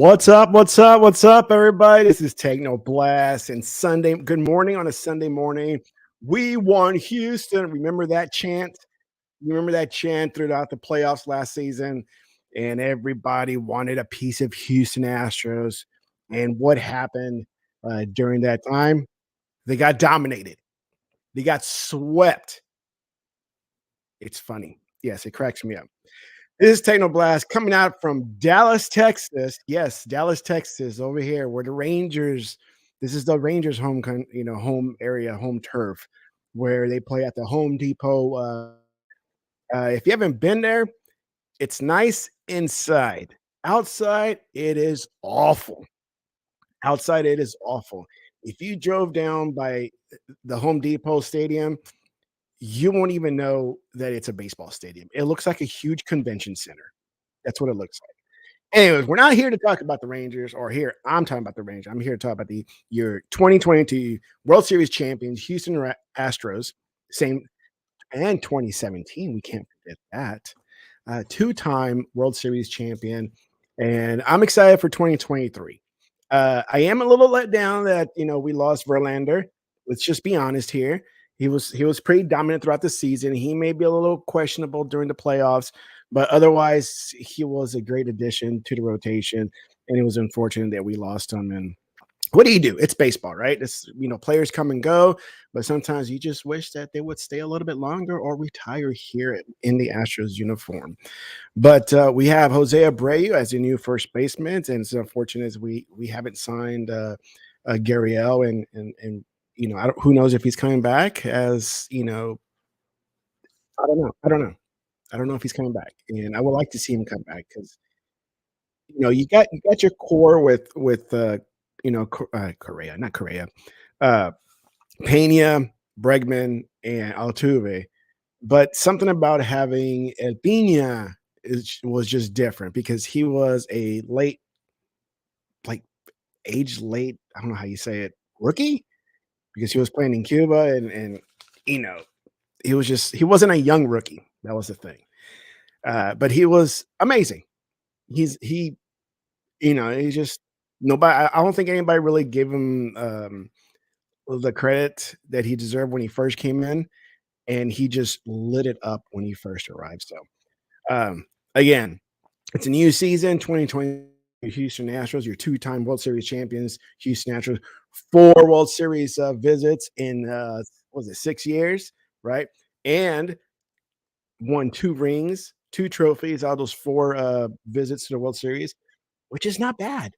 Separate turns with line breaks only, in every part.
What's up? What's up? What's up, everybody? This is TEKNOBLAST and Sunday. Good morning on a Sunday morning. We won Houston. Remember that chant? You remember that chant throughout the playoffs last season? And everybody wanted a piece of Houston Astros. And what happened during that time? They got dominated. They got swept. It's funny. Yes, it cracks me up. This is TechnoBlast coming out from Dallas, Texas. Yes, Dallas, Texas, over here where the Rangers. This is the Rangers' home area, home turf, where they play at the Home Depot. If you haven't been there, it's nice inside. Outside, it is awful. Outside, it is awful. If you drove down by the Home Depot Stadium, you won't even know that it's a baseball stadium. It looks like a huge convention center. That's what it looks like. Anyways, we're not here to talk about the Rangers, or here I'm talking about the Rangers. I'm here to talk about the your 2022 World Series champions, Houston Astros, same, and 2017. We can't forget that. Two-time World Series champion, and I'm excited for 2023. I am a little let down that we lost Verlander. Let's just be honest here. He was pretty dominant throughout the season. He may be a little questionable during the playoffs, but otherwise he was a great addition to the rotation. And it was unfortunate that we lost him. And what do you do? It's baseball, right? It's players come and go, but sometimes you just wish that they would stay a little bit longer or retire here in the Astros uniform. But we have Jose Abreu as a new first baseman, and it's unfortunate as we haven't signed Gurriel, and who knows if he's coming back. I don't know. I don't know. I don't know if he's coming back, and I would like to see him come back because you got your core with Correa, not Correa, uh, Pena, Bregman, and Altuve. But something about having Pena was just different because he was a late, like age late. I don't know how you say it, rookie, because he was playing in Cuba, and you know he wasn't a young rookie. That was the thing. But he was amazing. He he's just nobody. I don't think anybody really gave him the credit that he deserved when he first came in, and he just lit it up when he first arrived. So again, it's a new season, 2020. Houston Astros, your two-time World Series champions, Houston Astros, four World Series visits in what was it, 6 years, right? And won two rings, two trophies out of those four visits to the World Series, which is not bad.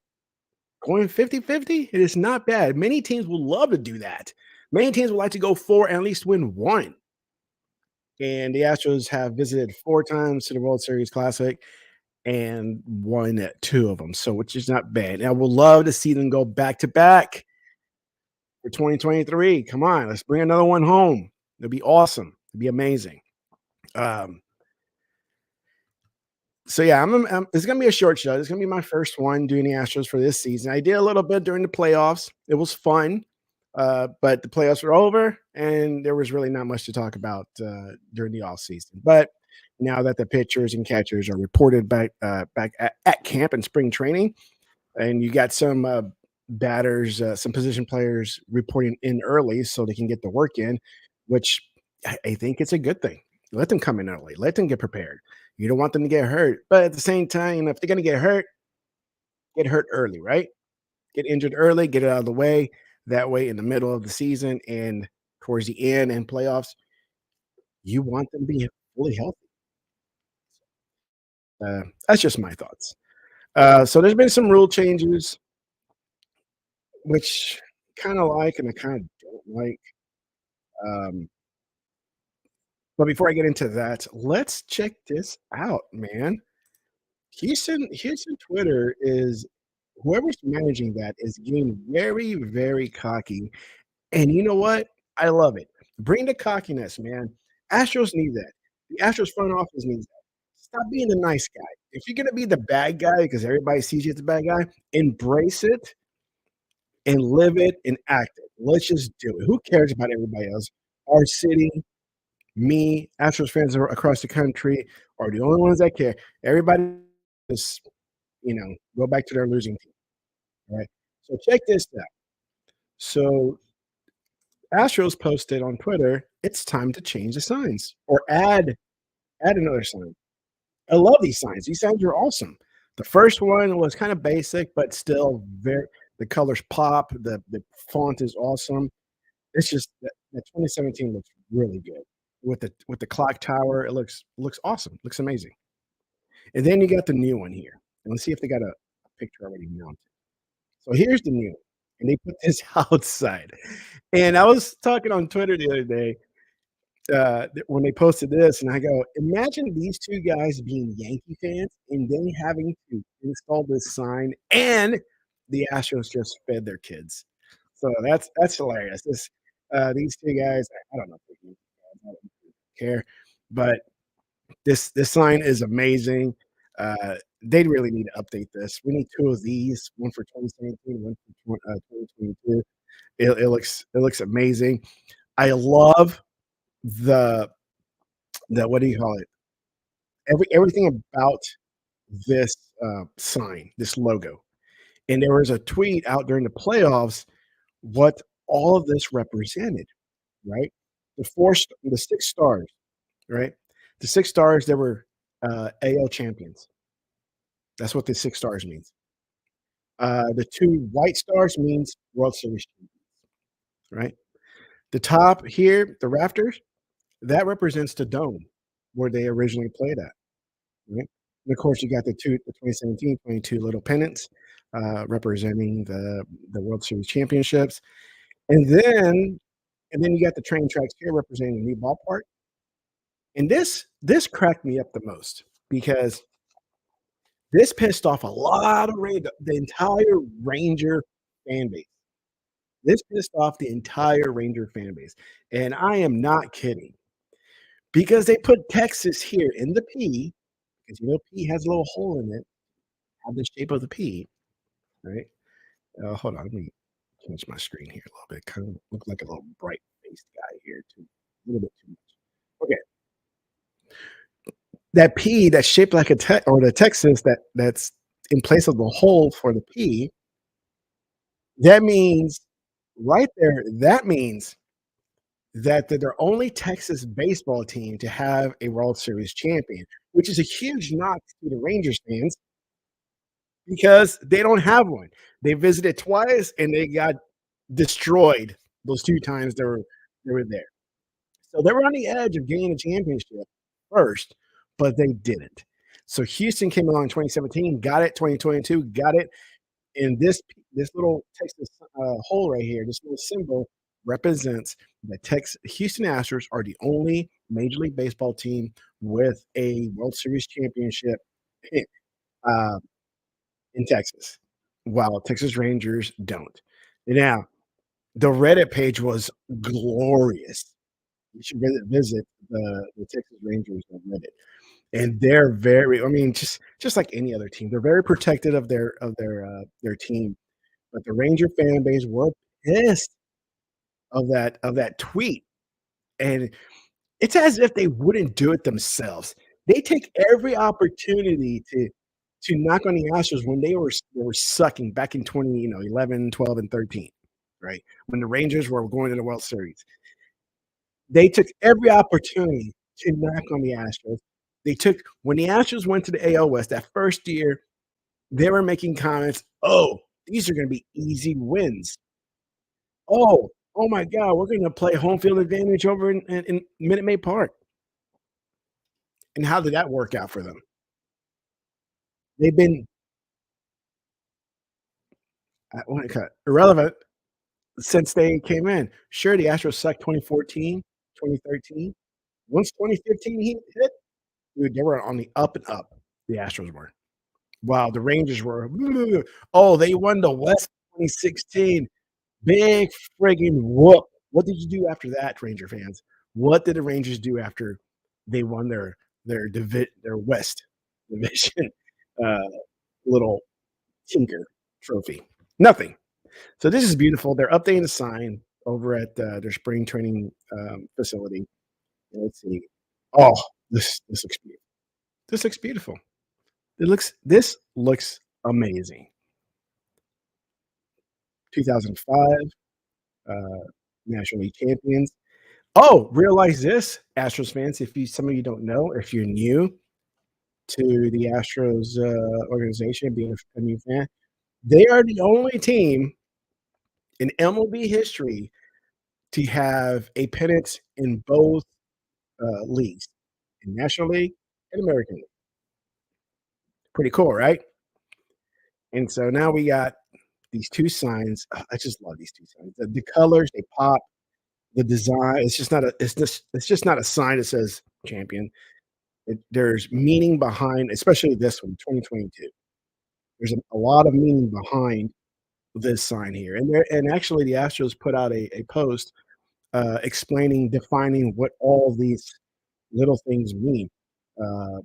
Going 50-50, it is not bad. Many teams would love to do that. Many teams would like to go four and at least win one. And the Astros have visited four times to the World Series Classic and won at two of them, so which is not bad. And I would love to see them go back to back for 2023. Come on, let's bring another one home. It'd be awesome. It'd be amazing. Um, So yeah, it's gonna be a short show. It's gonna be my first one doing the Astros for this season. I did a little bit during the playoffs. It was fun, but the playoffs were over, and there was really not much to talk about during the off season. But now that the pitchers and catchers are reported back at camp and spring training, and you got some batters, some position players reporting in early so they can get the work in, which I think it's a good thing. Let them come in early. Let them get prepared. You don't want them to get hurt, but at the same time, if they're going to get hurt early, right? Get injured early, get it out of the way. That way, in the middle of the season and towards the end and playoffs, you want them to be fully healthy. That's just my thoughts. So there's been some rule changes, which kind of like and I kind of don't like. Um, but before I get into that, let's check this out, man. Houston Twitter is whoever's managing that is getting very, very cocky. And you know what? I love it. Bring the cockiness, man. Astros need that. The Astros front office needs that. Stop being the nice guy. If you're gonna be the bad guy because everybody sees you as the bad guy, embrace it and live it and act it. Let's just do it. Who cares about everybody else? Our city, me, Astros fans across the country are the only ones that care. Everybody is go back to their losing team, right? So check this out. So Astros posted on Twitter, "It's time to change the signs or add another sign." I love these signs. These signs are awesome. The first one was kind of basic, but still very the colors pop, the font is awesome. It's just that 2017 looks really good with the clock tower. It looks awesome. Looks amazing. And then you got the new one here. And let's see if they got a picture already mounted. So here's the new one. And they put this outside. And I was talking on Twitter the other day when they posted this, and I go, imagine these two guys being Yankee fans and then having to install this sign, and the Astros just fed their kids. So that's hilarious. These two guys, I don't know if they're Yankee fans, I don't care, but this sign is amazing. They really need to update this. We need two of these, one for 2017, one for 2022. It looks amazing. I love the what do you call it? Everything about this sign, this logo. And there was a tweet out during the playoffs what all of this represented, right? The 6 stars, right? The 6 stars that were AL champions. That's what the 6 stars means. The two white stars means World Series champions, right? The top here, the rafters, that represents the dome where they originally played at. Right? And of course, you got the 2017, 22 little pennants representing the World Series championships, and then you got the train tracks here representing the new ballpark. And this cracked me up the most because this pissed off a lot of the entire Ranger fan base. This pissed off the entire Ranger fan base, and I am not kidding because they put Texas here in the P because P has a little hole in it, have the shape of the P, right? Hold on, let me change my screen here a little bit. Kind of look like a little bright faced guy here, too, a little bit too much. Okay, that P that's shaped like or the Texas that's in place of the hole for the P. That means right there. That means that they're only Texas baseball team to have a World Series champion, which is a huge knock to the Rangers fans because they don't have one. They visited twice and they got destroyed those 2 times they were there. So they were on the edge of getting a championship first, but they didn't. So Houston came along in 2017, got it, 2022, got it, and this little Texas hole right here, this little symbol represents the Houston Astros are the only Major League Baseball team with a World Series championship uh, in Texas, while Texas Rangers don't. Now, the Reddit page was glorious. You should visit the Texas Rangers on Reddit, and they're very. I mean, just like any other team, they're very protective of their team. But the Ranger fan base were pissed of that tweet, and it's as if they wouldn't do it themselves. They take every opportunity to knock on the Astros when they were sucking back in 11, 12, and 13, right? When the Rangers were going to the World Series. They took every opportunity to knock on the Astros. They took when the Astros went to the AL West that first year, they were making comments, "Oh, these are gonna be easy wins. Oh my god, we're gonna play home field advantage over in Minute Maid Park." And how did that work out for them? They've been what do you call it, irrelevant since they came in. Sure, the Astros sucked 2014, 2013. Once 2015 hit, dude, they were on the up and up, the Astros were. Wow, the Rangers were, "Oh, they won the West 2016. Big friggin' whoop." What did you do after that, Ranger fans? What did the Rangers do after they won their West division, uh, little tinker trophy? Nothing. So this is beautiful. They're updating the sign over at, their spring training, facility. Let's see. Oh, this looks beautiful. This looks beautiful. This looks amazing. 2005, National League champions. Oh, realize this, Astros fans, if you some of you don't know, if you're new to the Astros, organization, being a new fan, they are the only team in MLB history to have a pennant in both, leagues, in National League and American League. Pretty cool, right? And so now we got these 2 signs. I just love these 2 signs. The colors, they pop, the design, it's just not a sign that says champion. There's meaning behind, especially this one, 2022. There's a lot of meaning behind this sign here, and actually the Astros put out a post, explaining, defining what all these little things mean. Uh,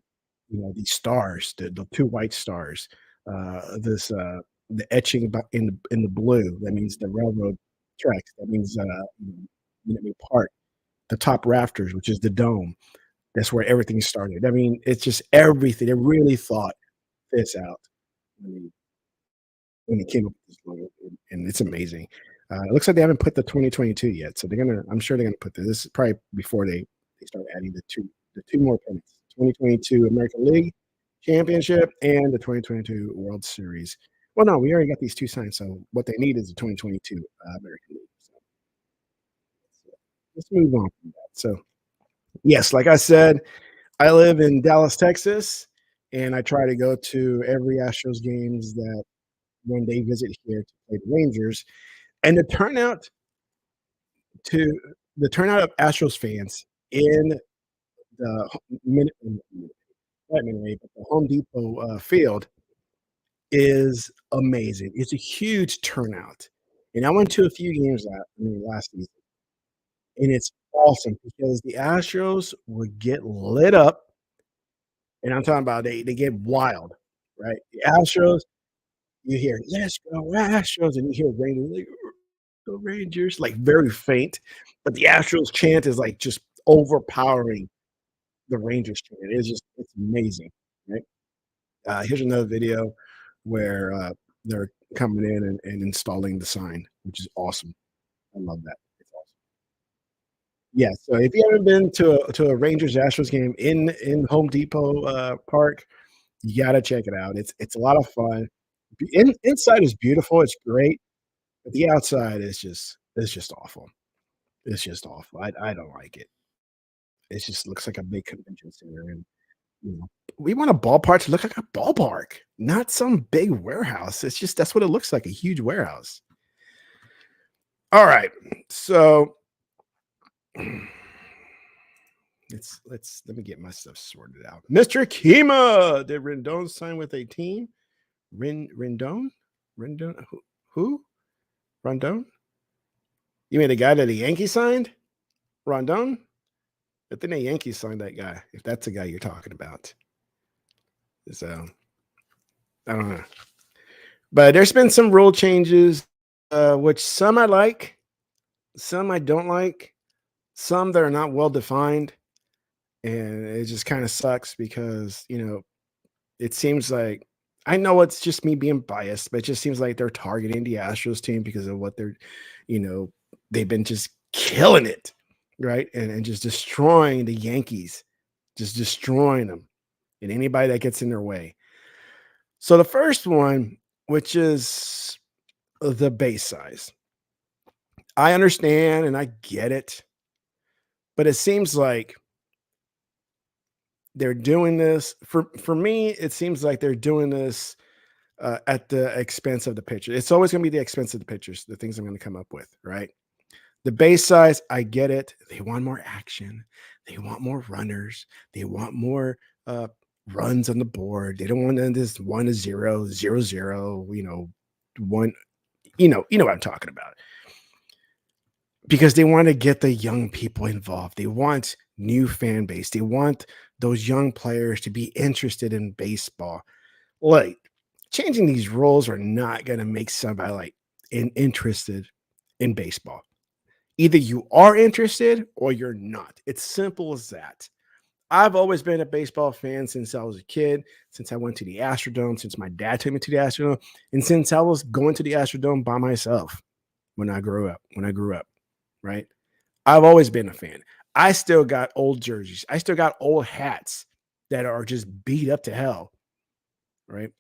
these stars, the 2 white stars, the etching in the blue, that means the railroad tracks, that means, Park, the top rafters, which is the dome, that's where everything started. I mean, it's just everything. They really thought this out when they when they came up with this logo, and it's amazing. It looks like they haven't put the 2022 yet, so I'm sure they're gonna put this is probably before they start adding the 2 more pennants, 2022 American League Championship and the 2022 World Series. Well, no, we already got these 2 signed, so what they need is the 2022, American League. So let's move on from that. So, yes, like I said, I live in Dallas, Texas, and I try to go to every Astros games that when they visit here to play the Rangers, and to the turnout of Astros fans in the Minute not Minute Maid, but the Home Depot, field is amazing. It's a huge turnout, and I went to a few games last season, and it's awesome because the Astros would get lit up, and I'm talking about they get wild, right? The Astros, you hear, "Let's go Astros," and you hear Rangers, like, "Go Rangers," like, very faint, but the Astros chant is, like, just overpowering the Rangers chant. It's amazing, right? Here's another video where, they're coming in and installing the sign, which is awesome. I love that. It's awesome. Yeah, so if you haven't been to a Rangers Astros game in Home Depot, Park, you gotta check it out. It's a lot of fun. Inside is beautiful, it's great, but the outside is just awful. It's just awful. I don't like it. It just looks like a big convention center, and, you know, we want a ballpark to look like a ballpark, not some big warehouse. It's just that's what it looks like, a huge warehouse. Alright, so let me get my stuff sorted out. Mr. Kima, did Rendon sign with a team? Rendon? Rendon? Who? Rondon? You mean the guy that the Yankees signed? Rondon? I think the Yankees signed that guy, if that's the guy you're talking about. So, I don't know. But there's been some rule changes, which some I like, some I don't like, some that are not well defined, and it just kinda sucks because, it seems like I know it's just me being biased, but it just seems like they're targeting the Astros team because of what you know, they've been just killing it, right? And just destroying the Yankees, just destroying them and anybody that gets in their way. So the first one, which is the base size. I understand and I get it, but it seems like they're doing this for me. It seems like they're doing this at the expense of the pitcher. It's always going to be the expense of the pitchers, the things I'm going to come up with, right? The base size, I get it. They want more action. They want more runners. They want more runs on the board. They don't want this 1-0, 0-0, one, you know what I'm talking about. Because they want to get the young people involved. They want new fan base. They want those young players to be interested in baseball. Like, changing these rules are not going to make somebody interested in baseball. Either you are interested or you're not. It's simple as that. I've always been a baseball fan since I was a kid, since I went to the Astrodome, since my dad took me to the Astrodome, and since I was going to the Astrodome by myself when I grew up, right? I've always been a fan. I still got old jerseys. I still got old hats that are just beat up to hell, right?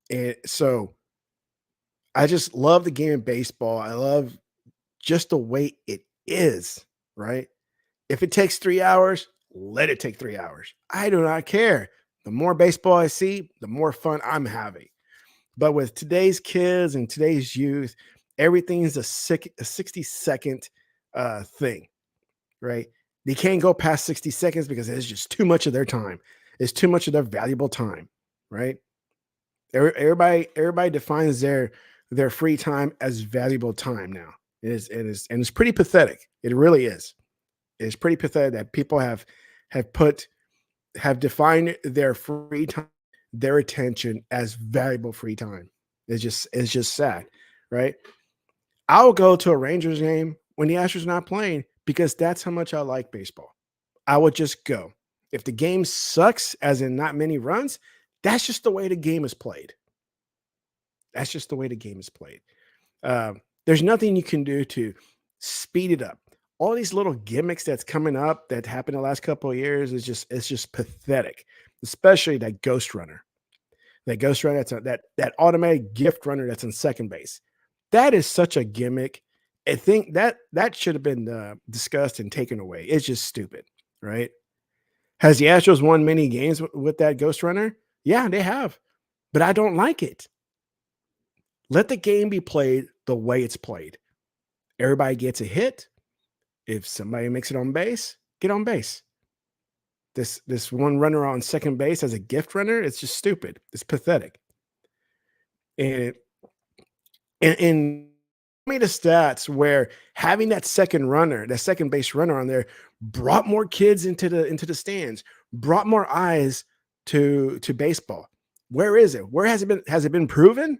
And so I just love the game of baseball. I love just the way it is, right? If it takes 3 hours, let it take 3 hours. I do not care. The more baseball I see, the more fun I'm having. But with today's kids and today's youth, everything's a 60-second thing, right? They can't go past 60 seconds because it's just too much of their time. It's too much of their valuable time, right? Everybody defines their free time as valuable time now. It's pretty pathetic. It really is. It's pretty pathetic that people have put have defined their free time, their attention as valuable free time. It's just sad, right? I'll go to a Rangers game when the Astros are not playing because that's how much I like baseball. I would just go. If the game sucks, as in not many runs, that's just the way the game is played. That's just the way the game is played. There's nothing you can do to speed it up. All these little gimmicks that's coming up that happened the last couple of years is just it's just pathetic. Especially that ghost runner. That ghost runner that automatic gift runner that's on second base. That is such a gimmick. I think that should have been discussed and taken away. It's just stupid, right? Has the Astros won many games with that ghost runner? Yeah, they have, but I don't like it. Let the game be played the way it's played. Everybody gets a hit. If somebody makes it on base, get on base. This one runner on second base as a gift runner, it's just stupid. It's pathetic. And and me the stats where having that second runner, that second base runner on there, brought more kids into the stands, brought more eyes to baseball. Where is it? Where has it been? Has it been proven?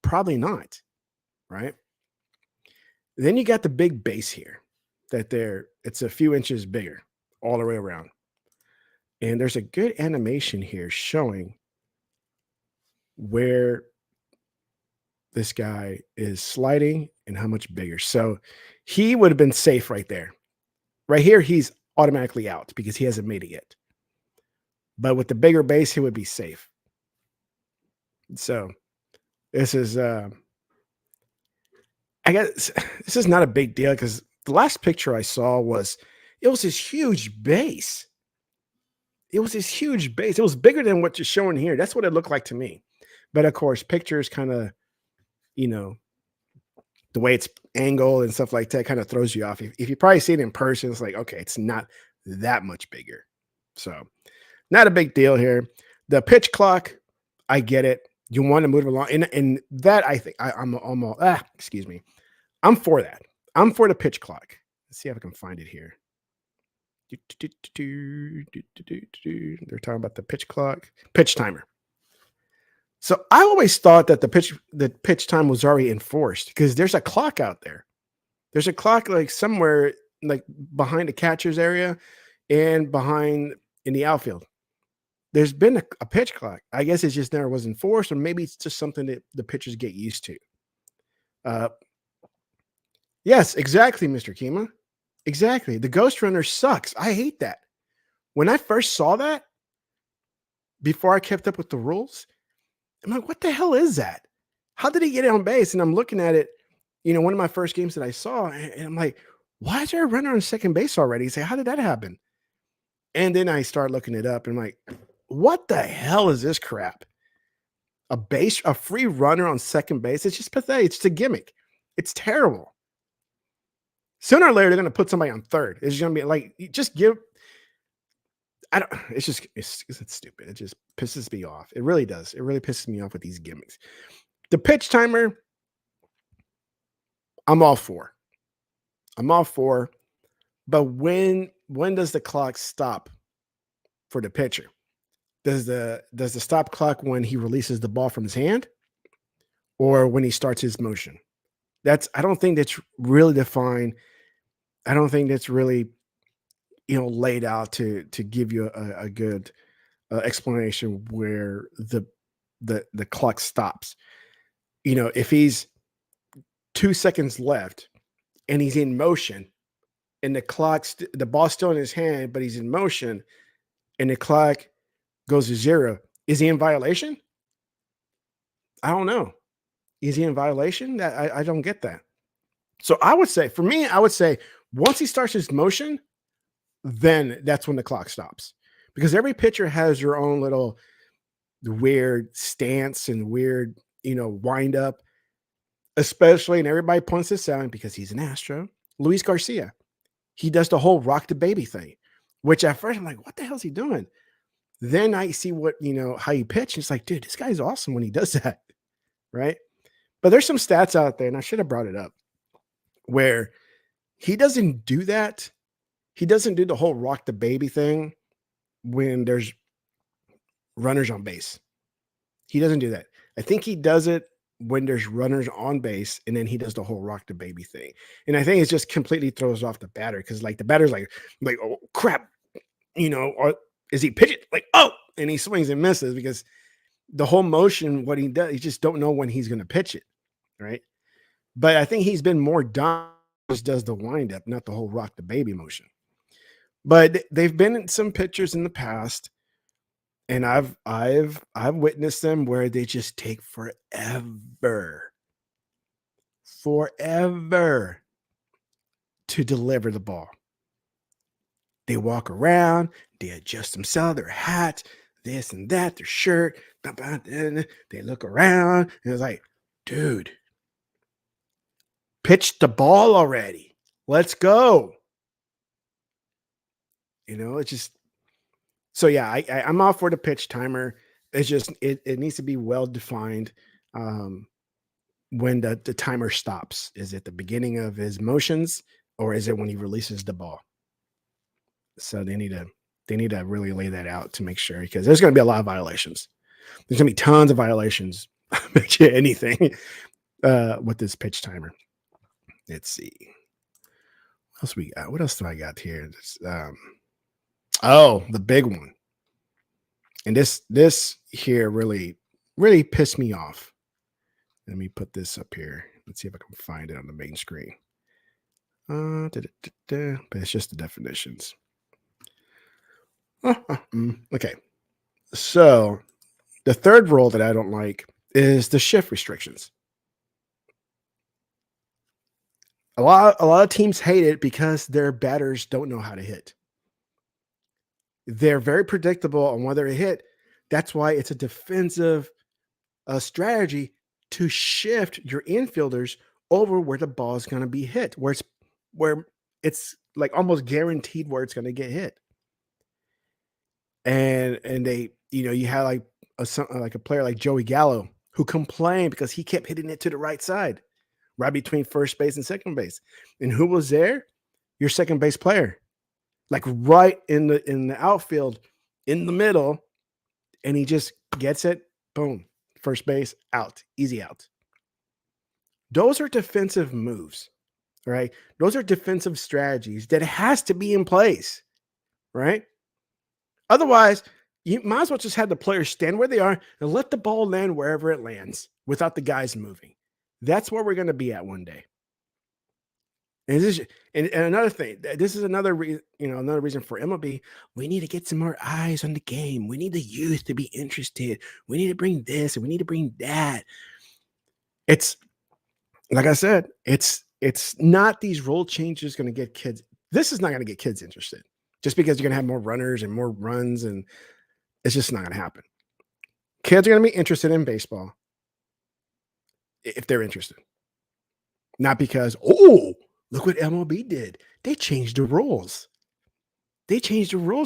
Probably not, right? Then you got the big base here that it's a few inches bigger all the way around. And there's a good animation here showing where this guy is sliding and how much bigger. So he would have been safe right there. Right here, he's automatically out because he hasn't made it yet. But with the bigger base, he would be safe. So this is I guess this is not a big deal because the last picture I saw was it was this huge base. It was this huge base. It was bigger than what you're showing here. That's what it looked like to me. But of course, pictures kind of, you know, the way it's angled and stuff like that kind of throws you off. If you probably see it in person, it's like, okay, it's not that much bigger. So, not a big deal here. The pitch clock, I get it. You want to move along. And that I think I'm almost, excuse me. I'm for that. I'm for the pitch clock. Let's see if I can find it here. They're talking about the pitch clock, pitch timer. So I always thought that the pitch time was already enforced because there's a clock out there. There's a clock like somewhere like behind the catcher's area and behind in the outfield. There's been a pitch clock. I guess it just never was enforced, or maybe it's just something that the pitchers get used to. Uh, yes, exactly, Mr. Kima. Exactly. The ghost runner sucks. I hate that. When I first saw that, before I kept up with the rules, I'm like, what the hell is that? How did he get on base? And I'm looking at it, one of my first games that I saw, and I'm like, why is there a runner on second base already? Say, how did that happen? And then I start looking it up and I'm like, what the hell is this crap? A free runner on second base. It's just pathetic. It's just a gimmick. It's terrible. Sooner or later, they're going to put somebody on third. It's going to be like, just give. I don't. It's stupid. It just pisses me off. It really does. It really pisses me off with these gimmicks. The pitch timer, I'm all for. I'm all for. But when does the clock stop for the pitcher? Does the stop clock when he releases the ball from his hand, or when he starts his motion? I don't think that's really defined. I don't think that's really laid out to give you a good explanation where the clock stops. If he's 2 seconds left and he's in motion and the ball's still in his hand, but he's in motion and the clock goes to zero, is he in violation? I don't know. Is he in violation? That I don't get that. So I would say, for me, I would say once he starts his motion, then that's when the clock stops. Because every pitcher has your own little weird stance and weird, wind up, especially, and everybody points this out because he's an Astro. Luis Garcia, he does the whole rock the baby thing, which at first I'm like, what the hell's he doing? Then I see how he pitch. It's like, dude, this guy's awesome when he does that, right? But there's some stats out there, and I should have brought it up, where he doesn't do that. He doesn't do the whole rock the baby thing when there's runners on base. He doesn't do that. I think he does it when there's runners on base, and then he does the whole rock the baby thing. And I think it just completely throws off the batter because like the batter's like, oh crap, or is he pitching like, oh, and he swings and misses because the whole motion, what he does, you just don't know when he's going to pitch it, right? But I think he's been more done, just does the wind up, not the whole rock the baby motion. But they've been in some pitchers in the past, and I've witnessed them where they just take forever to deliver the ball. They walk around, they adjust themselves, their hat, this and that, their shirt, they look around, and it's like, dude, pitch the ball already. Let's go. It's just, so yeah, I'm all for the pitch timer. It's just, it needs to be well defined. When the timer stops, is it the beginning of his motions or is it when he releases the ball? So they need to really lay that out to make sure, because there's going to be a lot of violations. There's going to be tons of violations. Bet you anything with this pitch timer. Let's see. What else we got? What else do I got here? The big one. And this here really pissed me off. Let me put this up here. Let's see if I can find it on the main screen. But it's just the definitions. Okay. So the third rule that I don't like is the shift restrictions. A lot of teams hate it because their batters don't know how to hit. They're very predictable on whether to hit. That's why it's a defensive strategy to shift your infielders over where the ball is going to be hit, where it's like almost guaranteed where it's going to get hit. And they, you had like a player like Joey Gallo who complained because he kept hitting it to the right side, right between first base and second base. And who was there? Your second base player, like right in the outfield, in the middle, and he just gets it. Boom, first base, out, easy out. Those are defensive moves, right? Those are defensive strategies that has to be in place, right? Otherwise, you might as well just have the players stand where they are and let the ball land wherever it lands without the guys moving. That's where we're going to be at one day. And another thing, this is another reason for MLB. We need to get some more eyes on the game. We need the youth to be interested. We need to bring this and we need to bring that. It's like I said, it's not these rule changes going to get kids. This is not going to get kids interested just because you're going to have more runners and more runs, and it's just not going to happen. Kids are going to be interested in baseball if they're interested, not because, oh, look what MLB did. They changed the rules.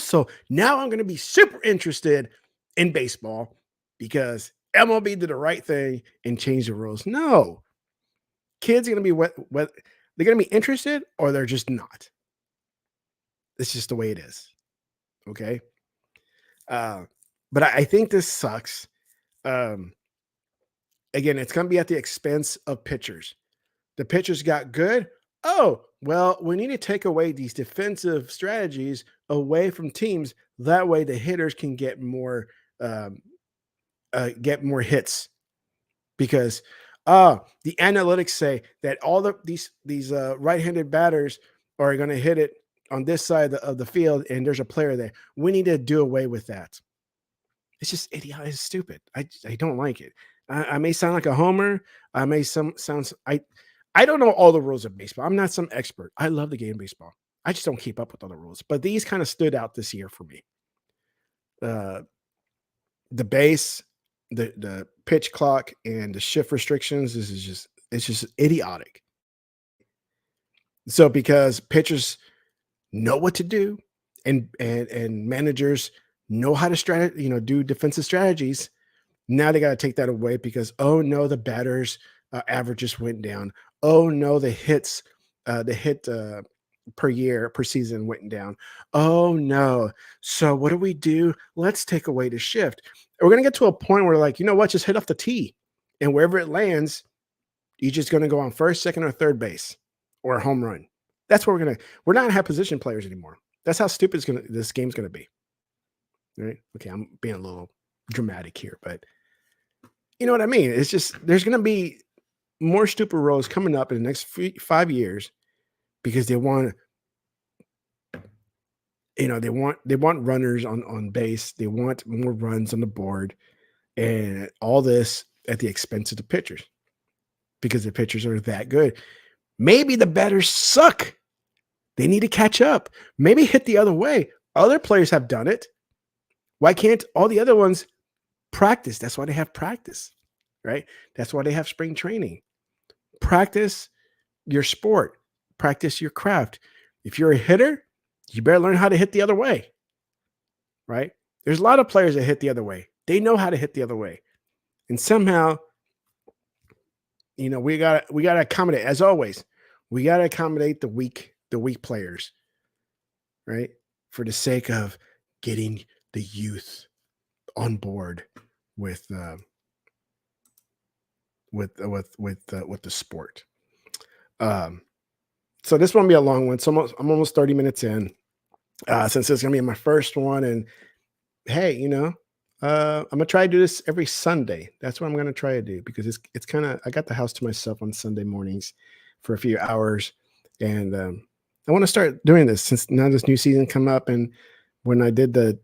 So now I'm going to be super interested in baseball because MLB did the right thing and changed the rules. No. Kids are going to be they're going to be interested or they're just not. It's just the way it is. Okay. But I think this sucks. Again, it's going to be at the expense of pitchers. The pitchers got good. Oh, Well, we need to take away these defensive strategies away from teams. That way, the hitters can um, get more hits because the analytics say that all these right-handed batters are going to hit it on this side of the field, and there's a player there. We need to do away with that. It's just idiotic. It's stupid. I don't like it. I may sound like a homer. I may some sounds. I don't know all the rules of baseball. I'm not some expert. I love the game of baseball. I just don't keep up with all the rules. But these kind of stood out this year for me. Uh, the base, the pitch clock, and the shift restrictions. This is just it's just idiotic. So because pitchers know what to do, and managers know how to do defensive strategies. Now they got to take that away because oh no, the batters averages went down. Oh no, the hit per season went down. Oh no. So what do we do? Let's take away the shift. We're gonna get to a point where like, you know what, just hit off the tee. And wherever it lands, you're just gonna go on first, second, or third base or a home run. That's what we're not gonna have position players anymore. That's how stupid this game's gonna be. Right? Okay, I'm being a little dramatic here, but you know what I mean? It's just there's gonna be more stupid roles coming up in the next 5 years because they want they want runners on base. They want more runs on the board, and all this at the expense of the pitchers because the pitchers are that good. Maybe the batters suck. They need to catch up. Maybe hit the other way. Other players have done it. Why can't all the other ones practice? That's why they have practice, right? That's why they have spring training. Practice your sport, practice your craft. If you're a hitter, you better learn how to hit the other way, right? There's a lot of players that hit the other way. They know how to hit the other way. And somehow, we got to accommodate as always. We got to accommodate the weak players, right? For the sake of getting the youth on board with with the sport. Um so this won't be a long one. So I'm almost 30 minutes in. Since it's gonna be my first one, and hey, I'm gonna try to do this every Sunday. That's what I'm gonna try to do because it's kind of I got the house to myself on Sunday mornings for a few hours, and I want to start doing this since now this new season come up. And when I did the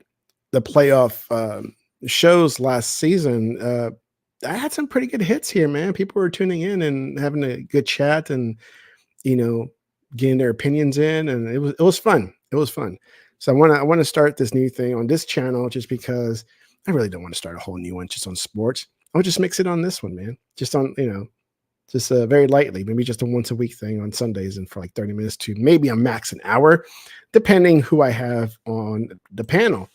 playoff shows last season, I had some pretty good hits here, man. People were tuning in and having a good chat, and you know, getting their opinions in, and it was fun. It was fun. So I want to start this new thing on this channel just because I really don't want to start a whole new one just on sports. I'll just mix it on this one, man. Just on, just very lightly, maybe just a once a week thing on Sundays and for like 30 minutes to maybe a max an hour, depending who I have on the panel.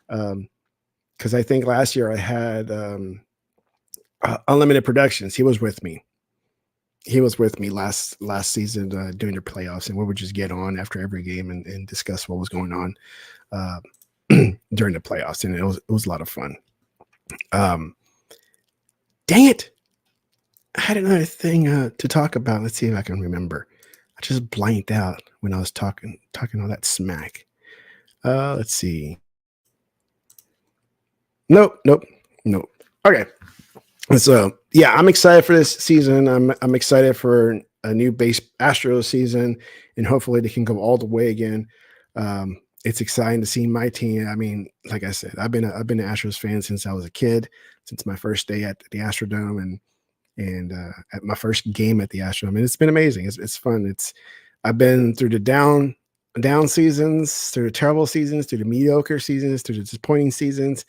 Because I think last year I had Unlimited Productions. He was with me last season during the playoffs, and we would just get on after every game and discuss what was going on uh, during the playoffs, and it was a lot of fun. Um, Dang it! I had another thing to talk about. Let's see if I can remember. I just blanked out when I was talking all that smack. Let's see. Nope, nope, nope. Okay. So yeah, I'm excited for this season. I'm excited for a new base Astros season, and hopefully they can go all the way again. It's exciting to see my team. I mean, like I said, I've been an Astros fan since I was a kid, since my first day at the Astrodome, and at my first game at the Astrodome, and it's been amazing. It's fun. I've been through the down seasons, through the terrible seasons, through the mediocre seasons, through the disappointing seasons,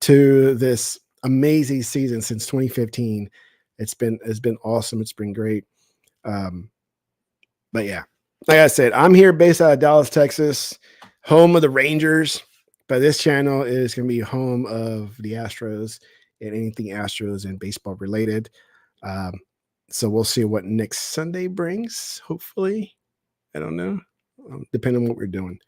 to this amazing season since 2015. It's been awesome. It's been great. Um, but yeah, like I said, I'm here based out of Dallas, Texas, home of the Rangers. But this channel is going to be home of the Astros and anything Astros and baseball related. Um, so we'll see what next Sunday brings. Hopefully, I don't know, depending on what we're doing.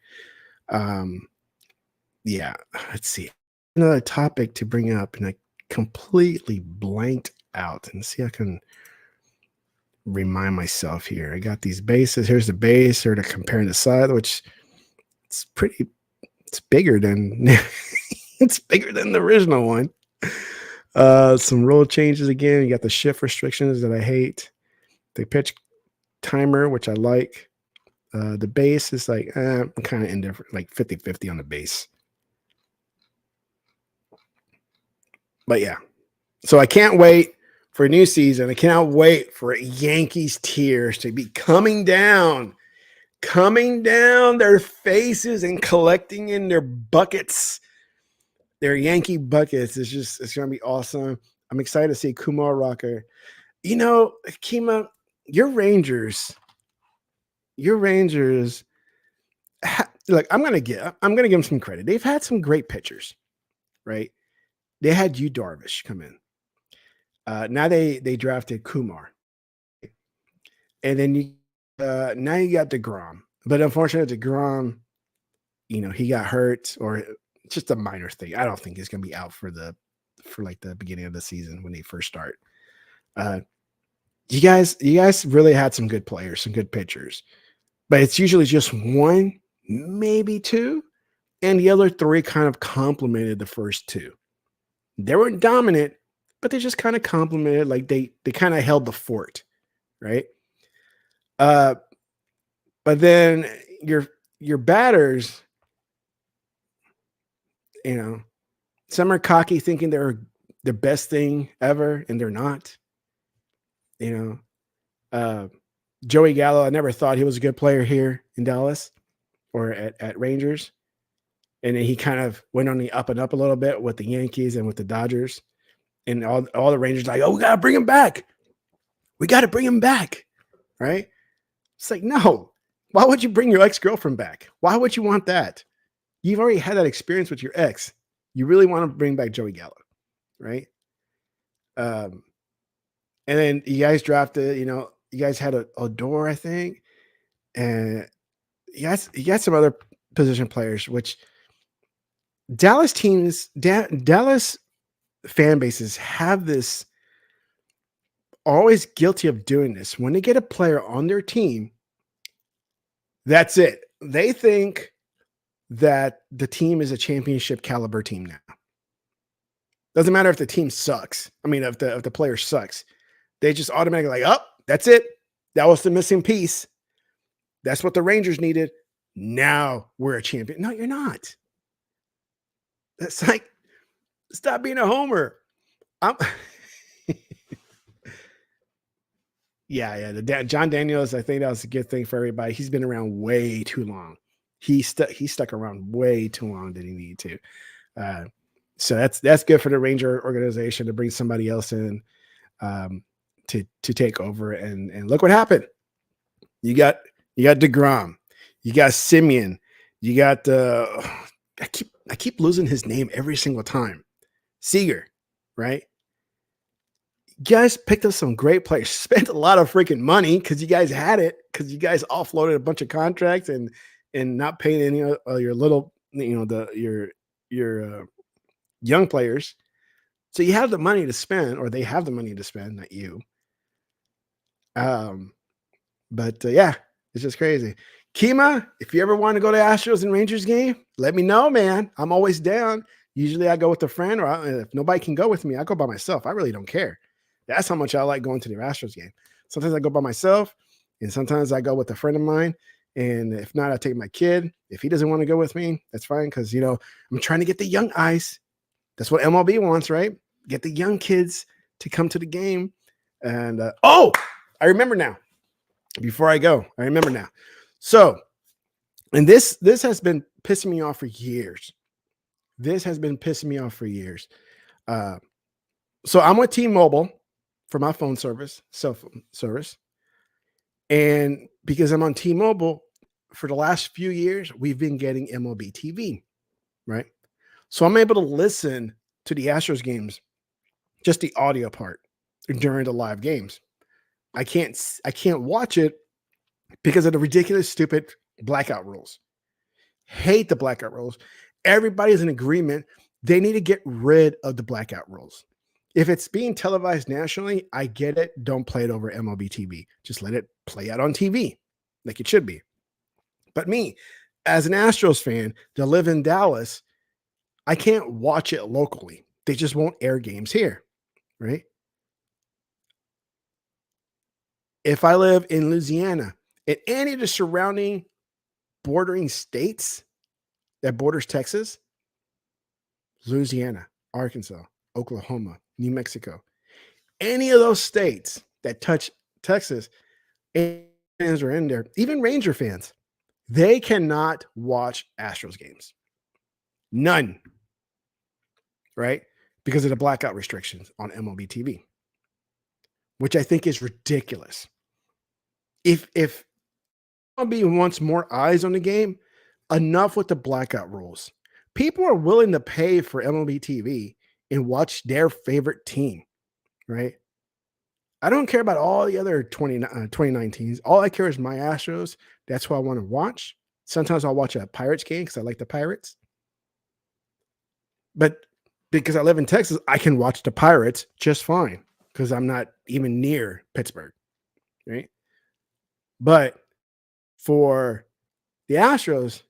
Yeah, let's see another topic to bring up, and I completely blanked out. And see, I can remind myself here. I got these bases. Here's the base, or to compare the side, which it's pretty. It's bigger than it's bigger than the original one. Some rule changes again. You got the shift restrictions that I hate. The pitch timer, which I like. The base is like, I'm kind of indifferent, like 50-50 on the base. But yeah, so I can't wait for a new season. I cannot wait for Yankees tears to be coming down their faces and collecting in their buckets, their Yankee buckets. It's going to be awesome. I'm excited to see Kumar Rocker. You know, Kima, your Rangers, look, I'm going to give them some credit. They've had some great pitchers, right? They had Yu Darvish come in. Now they drafted Kumar, and then now you got DeGrom. But unfortunately, DeGrom, he got hurt, or just a minor thing. I don't think he's going to be out for like the beginning of the season when they first start. You guys really had some good players, some good pitchers, but it's usually just one, maybe two, and the other three kind of complemented the first two. They weren't dominant, but they just kind of complimented, like they kind of held the fort, right? But then your batters, some are cocky, thinking they're the best thing ever, and they're not. Joey Gallo, I never thought he was a good player here in Dallas or at Rangers. And then he kind of went on the up and up a little bit with the Yankees and with the Dodgers. And all the Rangers like, oh, we got to bring him back. We got to bring him back, right? It's like, no. Why would you bring your ex-girlfriend back? Why would you want that? You've already had that experience with your ex. You really want to bring back Joey Gallo, right? And then you guys drafted, you guys had Odor, I think. And you got some other position players, which Dallas fan bases have this, always guilty of doing this. When they get a player on their team, that's it. They think that the team is a championship caliber team now. Doesn't matter if the team sucks. I mean, if the player sucks, they just automatically like, oh, that's it. That was the missing piece. That's what the Rangers needed. Now we're a champion. No, you're not. That's like, stop being a homer. Yeah. John Daniels, I think that was a good thing for everybody. He's been around way too long. He stuck around way too long than he needed to. So that's good for the Ranger organization to bring somebody else in to take over. And look what happened. You got DeGrom, you got Simeon, you got I keep losing his name every single time. Seager, right? You guys picked up some great players, spent a lot of freaking money because you guys had it, because you guys offloaded a bunch of contracts and not paying any of your little, your young players. So you have the money to spend, or they have the money to spend, not you. But yeah, it's just crazy. Kima, if you ever want to go to Astros and Rangers game, let me know, man. I'm always down. Usually I go with a friend, or if nobody can go with me, I go by myself. I really don't care. That's how much I like going to the Astros game. Sometimes I go by myself, and sometimes I go with a friend of mine. And if not, I take my kid. If he doesn't want to go with me, that's fine, because I'm trying to get the young eyes. That's what MLB wants, right? Get the young kids to come to the game. And I remember now. Before I go, I remember now. So, and this has been pissing me off for years. So I'm with T-Mobile for my phone service, cell phone service. And because I'm on T-Mobile, for the last few years, we've been getting MLB TV, right? So I'm able to listen to the Astros games, just the audio part during the live games. I can't watch it because of the ridiculous, stupid blackout rules. Hate the blackout rules. Everybody's in agreement. They need to get rid of the blackout rules. If it's being televised nationally, I get it. Don't play it over MLB TV. Just let it play out on TV like it should be. But me, as an Astros fan that live in Dallas, I can't watch it locally. They just won't air games here, right? If I live in Louisiana, in any of the surrounding bordering states that borders Texas, Louisiana, Arkansas, Oklahoma, New Mexico, any of those states that touch Texas, fans are in there, even Ranger fans, they cannot watch Astros games. None, right? Because of the blackout restrictions on MLB TV, which I think is ridiculous. If MLB wants more eyes on the game, enough with the blackout rules. People are willing to pay for MLB TV and watch their favorite team, right? I don't care about all the other 2019s. All I care is my Astros. That's who I want to watch. Sometimes I'll watch a Pirates game because I like the Pirates. But because I live in Texas, I can watch the Pirates just fine because I'm not even near Pittsburgh, right? But for the Astros,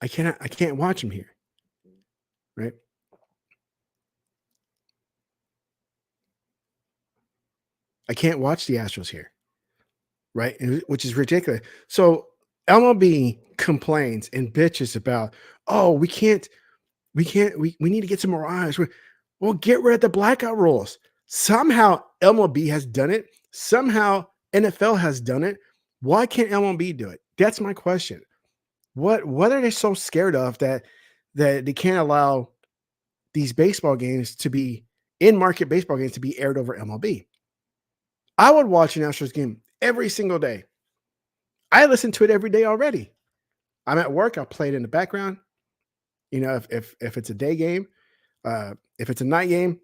I can't watch them here, right? I can't watch the Astros here, right? Which is ridiculous. So MLB complains and bitches about, oh, we need to get some more eyes. Well, get rid of the blackout rules. Somehow MLB has done it. Somehow NFL has done it. Why can't MLB do it? That's my question. What are they so scared of that they can't allow these baseball games to be in-market baseball games to be aired over MLB? I would watch an Astros game every single day. I listen to it every day already. I'm at work. I'll play it in the background. You know, if it's a day game, if it's a night game,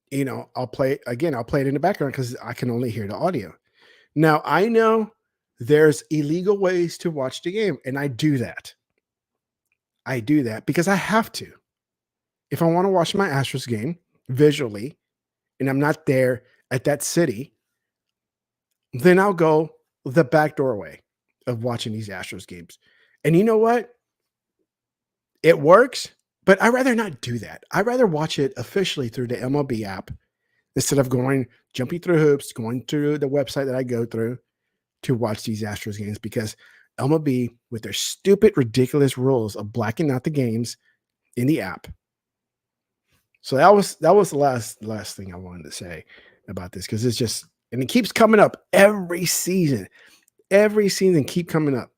you know, I'll play it again. I'll play it in the background because I can only hear the audio. Now I know there's illegal ways to watch the game, and I do that. I do that because I have to. If I want to watch my Astros game visually, and I'm not there at that city, then I'll go the back doorway of watching these Astros games. And you know what? It works, but I'd rather not do that. I'd rather watch it officially through the MLB app instead of jumping through hoops, going through the website that I go through to watch these Astros games because MLB, with their stupid, ridiculous rules of blacking out the games in the app. So that was the last thing I wanted to say about this because it's just, and it keeps coming up every season. Every season keep coming up.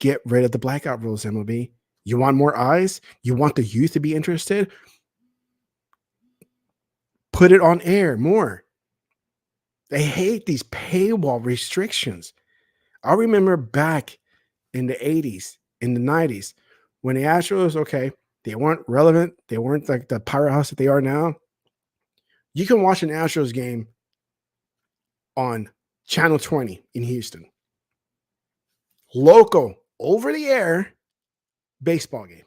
Get rid of the blackout rules, MLB. You want more eyes? You want the youth to be interested? Put it on air more. They hate these paywall restrictions. I remember back in the 80s, in the 90s, when the Astros, okay, they weren't relevant. They weren't like the powerhouse that they are now. You can watch an Astros game on Channel 20 in Houston. Local, over the air baseball game.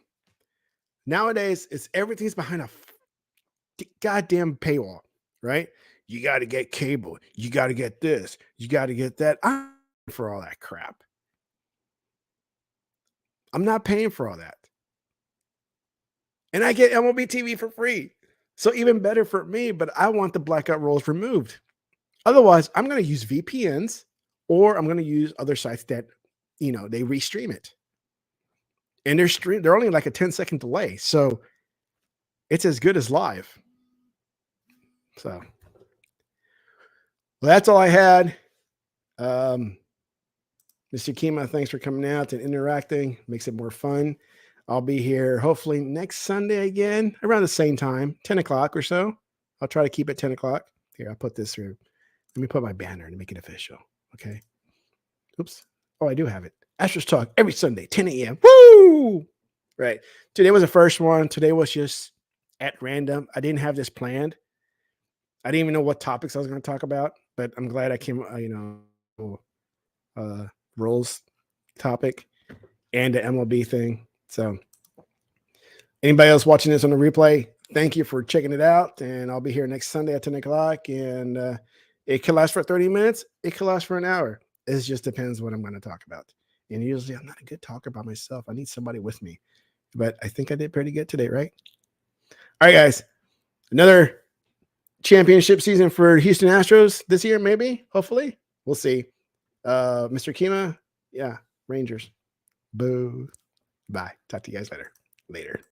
Nowadays, everything's behind a goddamn paywall, right? You got to get cable. You got to get this. You got to get that. I'm for all that crap. I'm not paying for all that. And I get MLB TV for free. So even better for me, but I want the blackout rules removed. Otherwise, I'm going to use VPNs or I'm going to use other sites that, you know, they restream it. And they're only like a 10-second delay. So it's as good as live. So well, that's all I had. Mr. Kima, thanks for coming out and interacting. Makes it more fun. I'll be here hopefully next Sunday again around the same time, 10 o'clock or so. I'll try to keep it 10 o'clock. Here, I'll put this through. Let me put my banner to make it official. Okay. Oops. Oh, I do have it. Astros Talk every Sunday, 10 a.m. Woo! Right. Today was the first one. Today was just at random. I didn't have this planned. I didn't even know what topics I was going to talk about, but I'm glad I came, rules topic and the MLB thing. So anybody else watching this on the replay, Thank you for checking it out. And I'll be here next Sunday at 10 o'clock. And it can last for 30 minutes. It can last for an hour. It just depends what I'm going to talk about. And usually I'm not a good talker by myself. I need somebody with me. But I think I did pretty good today, right? All right, guys. Another championship season for Houston Astros this year, maybe, hopefully. We'll see. Mr. Kima, yeah, Rangers. Boo. Bye. Talk to you guys later.